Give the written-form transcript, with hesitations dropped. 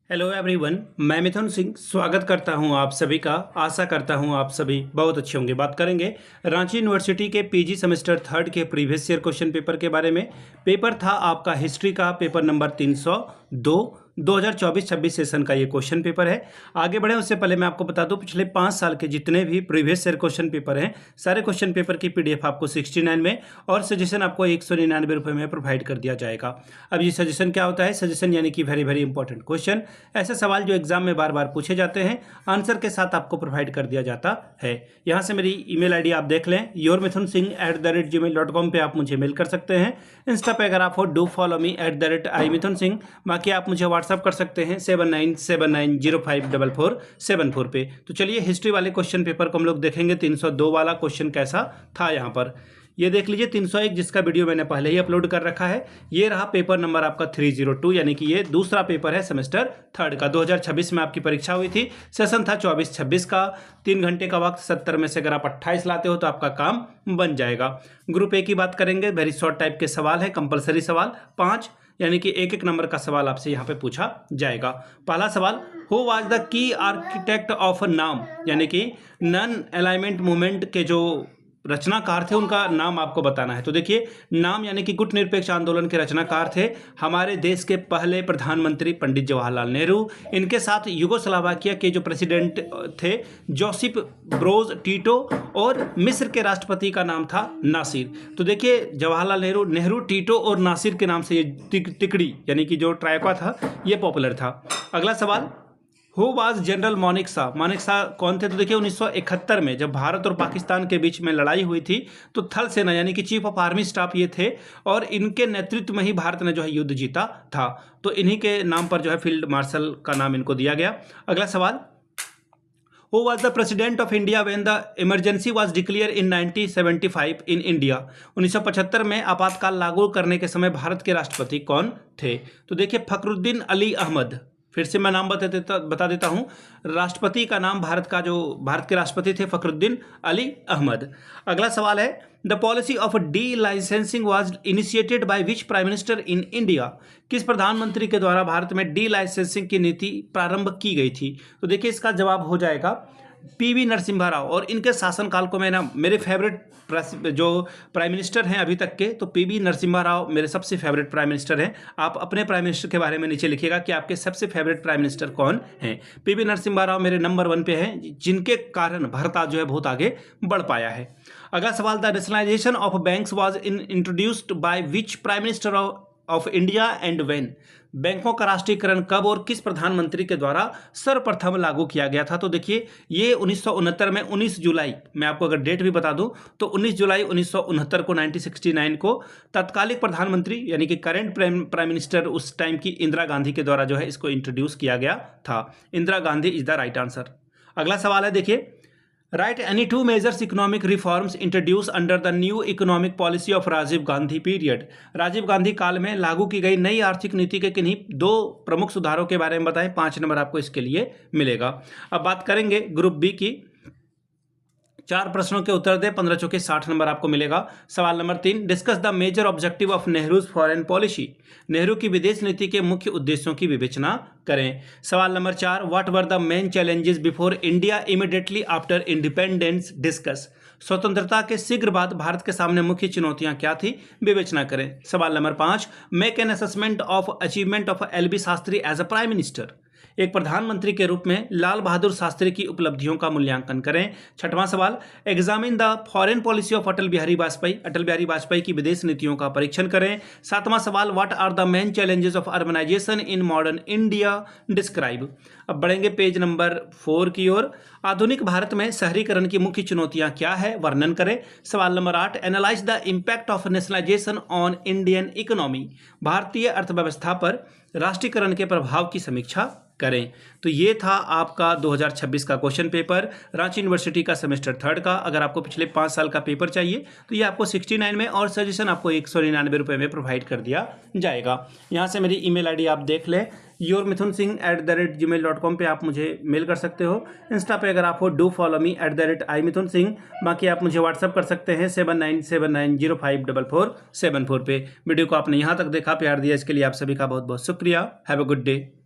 Hello everyone, मैं मिथुन सिंह स्वागत करता हूं आप सभी का। आशा करता हूं आप सभी बहुत अच्छे होंगे। बात करेंगे रांची यूनिवर्सिटी के पीजी सेमेस्टर थर्ड के प्रीवियस ईयर क्वेश्चन पेपर के बारे में। पेपर था आपका हिस्ट्री का पेपर नंबर 302 2024-26 सेशन का ये क्वेश्चन पेपर है। आगे बढ़े उससे पहले मैं आपको बता दूं, पिछले 5 साल के जितने भी प्रीवियस ईयर क्वेश्चन पेपर हैं, सारे क्वेश्चन पेपर की पीडीएफ आपको 69 में और सजेशन आपको 199 रुपये में प्रोवाइड कर दिया जाएगा। अब ये सजेशन क्या होता है? सजेशन यानी कि वेरी वेरी इंपॉर्टेंट क्वेश्चन, ऐसे सवाल जो एग्जाम में बार बार पूछे जाते हैं, आंसर के साथ आपको प्रोवाइड कर दिया जाता है। यहाँ से मेरी ईमेल आईडी आप देख लें, yourmithunsingh@gmail.com पे आप मुझे मेल कर सकते हैं। इंस्टा पे अगर आप हो डू फॉलो मी @imithunsingh। बाकी आप मुझे व्हाट्सअप कर सकते हैं 7979054474 पे। तो चलिए हिस्ट्री वाले क्वेश्चन पेपर को हम लोग देखेंगे। 302 वाला क्वेश्चन कैसा था यहाँ पर ये देख लीजिए। 301 जिसका वीडियो मैंने पहले ही अपलोड कर रखा है। ये रहा पेपर नंबर आपका 302, यानी कि ये दूसरा पेपर है सेमेस्टर थर्ड का। 2026 में आपकी परीक्षा हुई थी। सेशन था 24-26 का। 3 घंटे का वक्त, 70 में से अगर आप 28 लाते हो तो आपका काम बन जाएगा। ग्रुप ए की बात करेंगे, वेरी शॉर्ट टाइप के सवाल है, कंपलसरी सवाल 5, यानी कि एक नंबर का सवाल आपसे यहाँ पे पूछा जाएगा। पहला सवाल, who was the key architect of नाम, यानी कि नॉन अलाइनमेंट मूवमेंट के जो रचनाकार थे उनका नाम आपको बताना है। तो देखिए, नाम यानी कि गुट निरपेक्ष आंदोलन के रचनाकार थे हमारे देश के पहले प्रधानमंत्री पंडित जवाहरलाल नेहरू। इनके साथ युगोस्लाविया के जो प्रेसिडेंट थे जोसेफ ब्रोज टीटो, और मिस्र के राष्ट्रपति का नाम था नासिर। तो देखिए, जवाहरलाल नेहरू, टीटो और नासिर के नाम से ये तिकड़ी यानी कि जो ट्राइपा था ये पॉपुलर था। अगला सवाल, who was general Manek Shah. Manek Shah कौन थे? तो देखिए 1971 में जब भारत और पाकिस्तान के बीच में लड़ाई हुई थी तो थल सेना यानी कि चीफ ऑफ आर्मी स्टाफ ये थे, और इनके नेतृत्व में ही भारत ने जो है युद्ध जीता था। तो इन्हीं के नाम पर जो है फील्ड मार्शल का नाम इनको दिया गया। अगला सवाल, Who was the president of India when the emergency was declared in 1975 in India? 1975 में आपातकाल लागू करने के समय भारत के राष्ट्रपति कौन थे? तो देखिए, फखरुद्दीन अली अहमद। फिर से मैं नाम बता देता हूं। राष्ट्रपति का नाम भारत के राष्ट्रपति थे फखरुद्दीन अली अहमद। अगला सवाल है, the policy of D licensing was initiated by which prime minister in India? किस प्रधानमंत्री के द्वारा भारत में डी लाइसेंसिंग की नीति प्रारंभ की गई थी? तो देखिए, इसका जवाब हो जाएगा पीवी नरसिम्हा राव। और इनके शासनकाल को मैं मेरे फेवरेट जो प्राइम मिनिस्टर हैं अभी तक के, तो पीवी नरसिम्हा राव मेरे सबसे फेवरेट प्राइम मिनिस्टर हैं। आप अपने प्राइम मिनिस्टर के बारे में नीचे लिखिएगा कि आपके सबसे फेवरेट प्राइम मिनिस्टर कौन हैं। पीवी नरसिम्हा राव मेरे नंबर 1 पे हैं, जिनके कारण भारत आज जो है बहुत आगे बढ़ पाया है। अगला सवाल, the nationalisation of banks was introduced by which prime minister of India and when? बैंकों का राष्ट्रीयकरण कब और किस प्रधानमंत्री के द्वारा सर्वप्रथम लागू किया गया था? तो देखिए, ये 1969 में 19 जुलाई, मैं आपको अगर डेट भी बता दूं तो 19 जुलाई 1969 को 1969 को तत्कालिक प्रधानमंत्री यानी कि करेंट प्राइम मिनिस्टर उस टाइम की इंदिरा गांधी के द्वारा जो है इसको इंट्रोड्यूस किया गया था। Indira Gandhi is the right answer. अगला सवाल है, देखिए, write any 2 measures economic reforms introduce under the new economic policy of Rajiv Gandhi period? Rajiv Gandhi काल में लागू की गई नई आर्थिक नीति के किन्हीं 2 प्रमुख सुधारों के बारे में बताएं। 5 नंबर आपको इसके लिए मिलेगा। अब बात करेंगे ग्रुप बी की। 4 प्रश्नों के उत्तर दे, 15 चौके 60 नंबर आपको मिलेगा। सवाल number 3, discuss the major objective of Nehru's foreign policy. Nehru की विदेश नीति के मुख्य उद्देश्यों की विवेचना करें। सवाल number 4, what were the main challenges before India immediately after independence? Discuss. स्वतंत्रता के शीघ्र बाद भारत के सामने मुख्य चुनौतियां क्या थी? विवेचना करें। सवाल number 5, make an assessment of achievement of L B. Shastri as a prime minister. एक प्रधानमंत्री के रूप में लाल बहादुर शास्त्री की उपलब्धियों का मूल्यांकन करें। 6वां सवाल, examine the foreign policy of Atal Bihari Vajpayee. Atal Bihari Vajpayee की विदेश नीतियों का परीक्षण करें। 7वां सवाल, what are the main challenges of urbanisation in modern India? Describe. अब बढ़ेंगे पेज नंबर 4 की ओर। आधुनिक भारत में शहरीकरण की मुख्य चुनौतियां क्या है? वर्णन करें। सवाल number 8, analyse the impact of nationalisation on Indian economy. भारतीय अर्थव्यवस्था पर राष्ट्रीयकरण के प्रभाव की समीक्षा करें। तो ये था आपका 2026 का क्वेश्चन पेपर रांची यूनिवर्सिटी का सेमेस्टर थर्ड का। अगर आपको पिछले 5 साल का पेपर चाहिए तो ये आपको 69 में और सजेशन आपको 199 रुपये में प्रोवाइड कर दिया जाएगा। यहाँ से मेरी ईमेल आईडी आप देख लें, yourmithunsingh@gmail.com पे आप मुझे मेल कर सकते हो। इंस्टा पे अगर आप हो डू फॉलो मी @imithunsingh। बाकी आप मुझे व्हाट्सअप कर सकते हैं 7979054474 पे। वीडियो को आपने यहाँ तक देखा, प्यार दिया, इसके लिए आप सभी का बहुत बहुत शुक्रिया। Have a good day.